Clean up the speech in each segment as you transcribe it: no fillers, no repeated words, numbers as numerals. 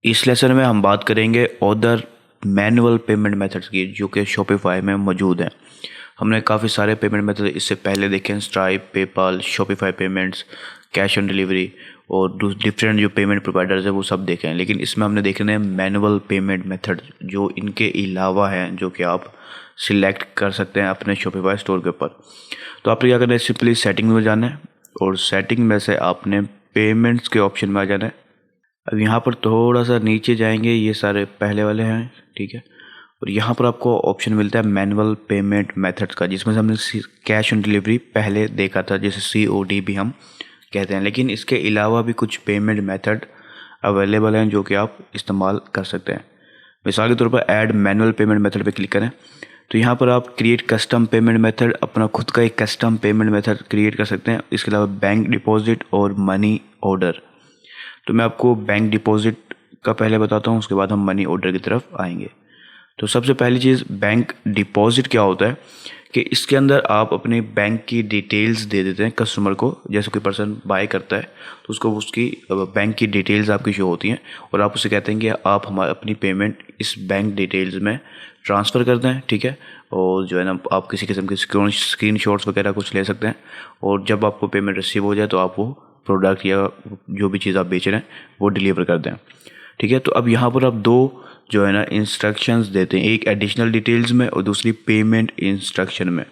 इस लेसन में हम बात करेंगे अदर मैनुअल पेमेंट मेथड्स की जो कि शॉपिफाई में मौजूद हैं। हमने काफ़ी सारे पेमेंट मेथड इससे पहले देखे हैं, stripe, PayPal, Shopify payments, cash on delivery और डिफरेंट जो पेमेंट प्रोवाइडर्स है वो सब देखे हैं। लेकिन इसमें हमने देखे हैं मैनुअल पेमेंट मेथड जो इनके अलावा हैं, जो कि आप सिलेक्ट कर सकते हैं अपने शॉपिफाई स्टोर के ऊपर। तो आपको क्या करना है, सिंपली सेटिंग में जाना है और सेटिंग में से आपने पेमेंट्स के ऑप्शन में आ जाना है। अब यहाँ पर थोड़ा सा नीचे जाएंगे, ये सारे पहले वाले हैं, ठीक है। और यहाँ पर आपको ऑप्शन मिलता है मैनुअल पेमेंट मेथड्स का, जिसमें से हमने कैश ऑन डिलीवरी पहले देखा था, जैसे COD भी हम कहते हैं। लेकिन इसके अलावा भी कुछ पेमेंट मेथड अवेलेबल हैं जो कि आप इस्तेमाल कर सकते हैं। मिसाल के तौर पर ऐड मैनुअल पेमेंट मेथड पे क्लिक करें तो यहाँ पर आप क्रिएट कस्टम पेमेंट मेथड, अपना खुद का एक कस्टम पेमेंट मेथड क्रिएट कर सकते हैं। इसके अलावा बैंक डिपॉजिट और मनी ऑर्डर। तो मैं आपको बैंक डिपॉजिट का पहले बताता हूँ, उसके बाद हम मनी ऑर्डर की तरफ आएंगे। तो सबसे पहली चीज़, बैंक डिपॉजिट क्या होता है कि इसके अंदर आप अपने बैंक की डिटेल्स दे देते हैं कस्टमर को। जैसे कोई पर्सन बाय करता है तो उसको उसकी बैंक की डिटेल्स आपकी शो होती हैं और आप उसे कहते हैं कि आप हमारी अपनी पेमेंट इस बैंक डिटेल्स में ट्रांसफ़र कर दें, ठीक है। और जो है ना, आप किसी किस्म के स्क्रीन शॉट्स वगैरह कुछ ले सकते हैं और जब आपको पेमेंट रिसीव हो जाए तो आप वो प्रोडक्ट या जो भी चीज़ आप बेच रहे हैं वो डिलीवर कर दें, ठीक है। तो अब यहाँ पर आप दो जो है ना इंस्ट्रक्शंस देते हैं, एक एडिशनल डिटेल्स में और दूसरी पेमेंट इंस्ट्रक्शन में।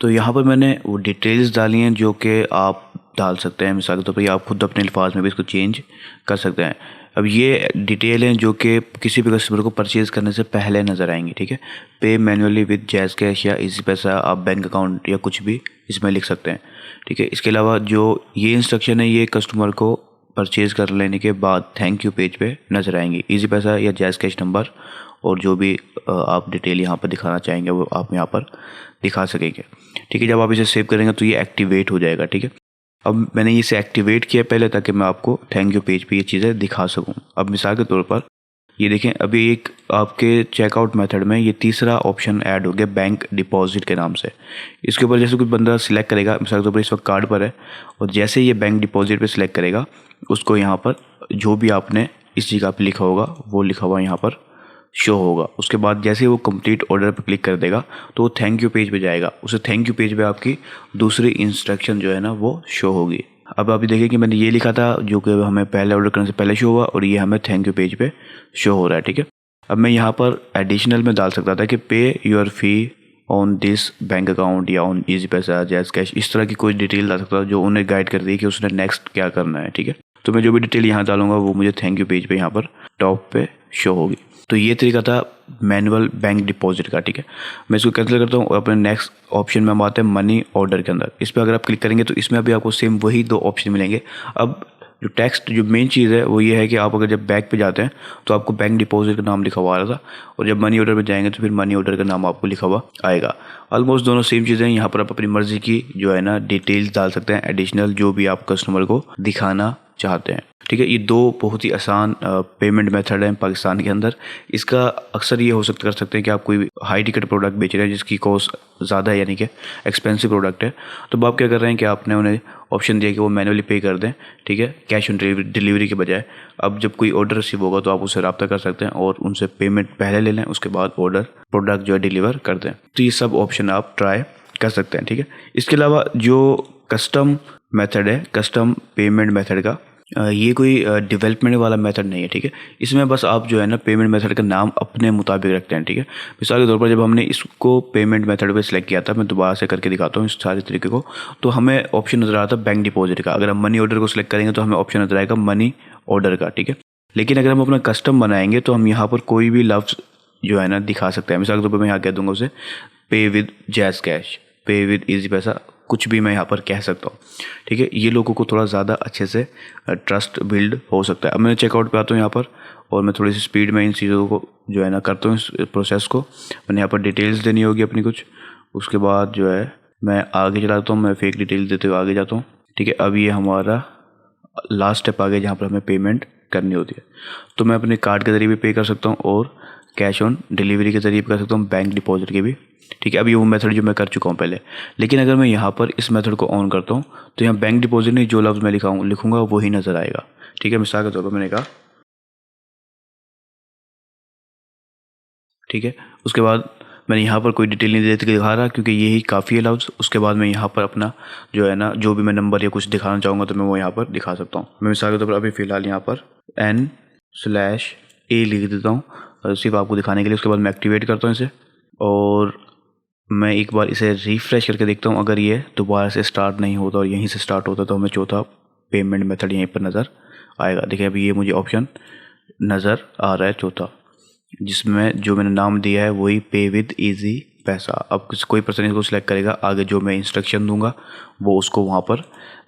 तो यहाँ पर मैंने वो डिटेल्स डाली हैं जो कि आप डाल सकते हैं। मिसाल के तौर पर आप खुद अपने अल्फाज में भी इसको चेंज कर सकते हैं। अब ये डिटेल हैं जो कि किसी भी कस्टमर को परचेज़ करने से पहले नज़र आएंगी, ठीक है। पे मैनुअली विद जैज़ कैश या इजी पैसा, आप बैंक अकाउंट या कुछ भी इसमें लिख सकते हैं, ठीक है। इसके अलावा जो ये इंस्ट्रक्शन है ये कस्टमर को परचेज़ कर लेने के बाद थैंक यू पेज पे नज़र आएंगी। इजी पैसा या जैज़ कैश नंबर और जो भी आप डिटेल यहाँ पर दिखाना चाहेंगे वो आप यहाँ पर दिखा सकेंगे, ठीक है। जब आप इसे सेव करेंगे तो ये एक्टिवेट हो जाएगा, ठीक है। अब मैंने इसे एक्टिवेट किया पहले ताकि मैं आपको थैंक यू पेज पे ये चीज़ें दिखा सकूं। अब मिसाल के तौर पर ये देखें, अभी एक आपके चेकआउट मेथड में ये तीसरा ऑप्शन ऐड हो गया बैंक डिपॉजिट के नाम से। इसके ऊपर जैसे कोई बंदा सिलेक्ट करेगा, मिसाल के तौर पर इस वक्त कार्ड पर है और जैसे ये बैंक डिपॉजिट पे सिलेक्ट करेगा उसको यहाँ पर जो भी आपने इस जगह पे लिखा होगा वो लिखा हुआ यहाँ पर शो होगा। उसके बाद जैसे वो कंप्लीट ऑर्डर पर क्लिक कर देगा तो वो थैंक यू पेज पे जाएगा। उसे थैंक यू पेज पे आपकी दूसरी इंस्ट्रक्शन जो है ना वो शो होगी। अब आप देखिए कि मैंने ये लिखा था जो कि हमें पहले ऑर्डर करने से पहले शो हुआ और ये हमें थैंक यू पेज पे शो हो रहा है, ठीक है। अब मैं यहाँ पर एडिशनल में डाल सकता था कि पे your fee on this bank account या ऑन इजी पैसा, जैज़ कैश, इस तरह की कोई डिटेल डाल सकता था जो उन्हें गाइड कर दी कि उसने नेक्स्ट क्या करना है, ठीक है। तो मैं जो भी डिटेल यहाँ डालूंगा वो मुझे थैंक यू पेज पे यहाँ पर टॉप पे शो होगी। तो ये तरीका था मैनुअल बैंक डिपॉजिट का, ठीक है। मैं इसको कैंसिल करता हूँ और अपने नेक्स्ट ऑप्शन में हम आते हैं मनी ऑर्डर के अंदर। इस पर अगर आप क्लिक करेंगे तो इसमें अभी आपको सेम वही दो ऑप्शन मिलेंगे। अब जो टेक्स्ट जो मेन चीज़ है वो ये है कि आप अगर जब बैंक पे जाते हैं तो आपको बैंक डिपॉजिट का नाम लिखा हुआ आ रहा था और जब मनी ऑर्डर पे जाएंगे तो फिर मनी ऑर्डर का नाम आपको लिखा हुआ आएगा। ऑलमोस्ट दोनों सेम चीज़ें हैं। यहाँ पर आप अपनी मर्जी की जो है ना डिटेल्स डाल सकते हैं एडिशनल, जो भी आप कस्टमर को दिखाना चाहते हैं, ठीक है। ये दो बहुत ही आसान पेमेंट मेथड हैं पाकिस्तान के अंदर। इसका अक्सर ये कर सकते हैं कि आप कोई हाई टिकट प्रोडक्ट बेच रहे हैं जिसकी कॉस्ट ज़्यादा है, यानी कि एक्सपेंसिव प्रोडक्ट है, तो आप क्या कर रहे हैं कि आपने उन्हें ऑप्शन दिया कि वो मैनुअली पे कर दें, ठीक है, कैश ऑन डिलीवरी के बजाय। अब जब कोई ऑर्डर रिसीव होगा तो आप उससे रब्ता कर सकते हैं और उनसे पेमेंट पहले ले लें, उसके बाद ऑर्डर प्रोडक्ट जो है डिलीवर कर दें। तो ये सब ऑप्शन आप ट्राई कर सकते हैं, ठीक है। इसके अलावा जो कस्टम मेथड है, कस्टम पेमेंट मेथड का, ये कोई डेवलपमेंट वाला मेथड नहीं है, ठीक है। इसमें बस आप जो है ना पेमेंट मेथड का नाम अपने मुताबिक रखते हैं, ठीक है। मिसाल के तौर पर जब हमने इसको पेमेंट मेथड पे सिलेक्ट किया था, मैं दोबारा से करके दिखाता हूँ इस सारे तरीके को, तो हमें ऑप्शन नज़र आता है बैंक डिपॉजिट का। अगर हम मनी ऑर्डर को सिलेक्ट करेंगे तो हमें ऑप्शन नज़र आएगा मनी ऑर्डर का, ठीक है। लेकिन अगर हम अपना कस्टम बनाएंगे तो हम यहाँ पर कोई भी लफ्ज़ जो है ना दिखा सकते हैं। मिसाल के तौर पर मैं यहाँ कह दूँगा उसे पे विद जैज़ कैश, पे विद ईजी पैसा, कुछ भी मैं यहाँ पर कह सकता हूँ, ठीक है। ये लोगों को थोड़ा ज़्यादा अच्छे से ट्रस्ट बिल्ड हो सकता है। अब मैं चेकआउट पे आता हूँ यहाँ पर और मैं थोड़ी सी स्पीड में इन चीज़ों को जो है ना करता हूँ, इस प्रोसेस को। मैंने यहाँ पर डिटेल्स देनी होगी अपनी कुछ, उसके बाद जो है मैं आगे चलाता हूँ, मैं फेक डिटेल्स देते हुए आगे जाता हूँ, ठीक है। अब ये हमारा लास्ट स्टेप आ गया जहाँ पर हमें पेमेंट करनी होती है। तो मैं अपने कार्ड के ज़रिए भी पे कर सकता हूँ और कैश ऑन डिलीवरी के ज़रिए भी कर सकता हूँ, बैंक डिपॉजिट के भी, ठीक है। अब ये वो मेथड जो मैं कर चुका हूँ पहले। लेकिन अगर मैं यहाँ पर इस मेथड को ऑन करता हूँ तो यहाँ बैंक डिपॉजिट नहीं, जो लफ्ज़ मैं लिखूँगा वही नज़र आएगा, ठीक है। मिसाल के तौर पर मैंने कहा ठीक है। उसके बाद मैंने यहाँ पर कोई डिटेल नहीं देते दिखा रहा क्योंकि यही काफ़ी है लफ्ज़। उसके बाद मैं यहाँ पर अपना जो है ना, जो भी मैं नंबर या कुछ दिखाना चाहूँगा तो मैं वो यहाँ पर दिखा सकता हूँ। मैं मिसाल के तौर पर अभी फ़िलहाल यहाँ पर N/A लिख देता हूँ और सिर्फ आपको दिखाने के लिए। उसके बाद मैं एक्टिवेट करता हूँ इसे और मैं एक बार इसे रिफ़्रेश करके देखता हूँ। अगर ये दोबारा से स्टार्ट नहीं होता और यहीं से स्टार्ट होता तो हमें चौथा पेमेंट मेथड यहीं पर नज़र आएगा। देखिए अभी ये मुझे ऑप्शन नज़र आ रहा है चौथा, जिसमें जो मैंने नाम दिया है वही पे विद इजी पैसा। अब कोई पर्सन इसको सिलेक्ट करेगा, आगे जो मैं इंस्ट्रक्शन दूंगा वो उसको वहाँ पर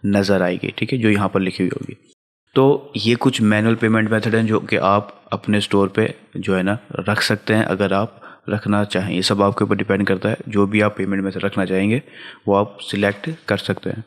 नज़र आएगी, ठीक है, जो यहाँ पर लिखी हुई होगी। तो ये कुछ मैनुअल पेमेंट मेथड हैं जो कि आप अपने स्टोर पे जो है ना रख सकते हैं अगर आप रखना चाहें। ये सब आपके ऊपर डिपेंड करता है, जो भी आप पेमेंट मेथड रखना चाहेंगे वो आप सिलेक्ट कर सकते हैं।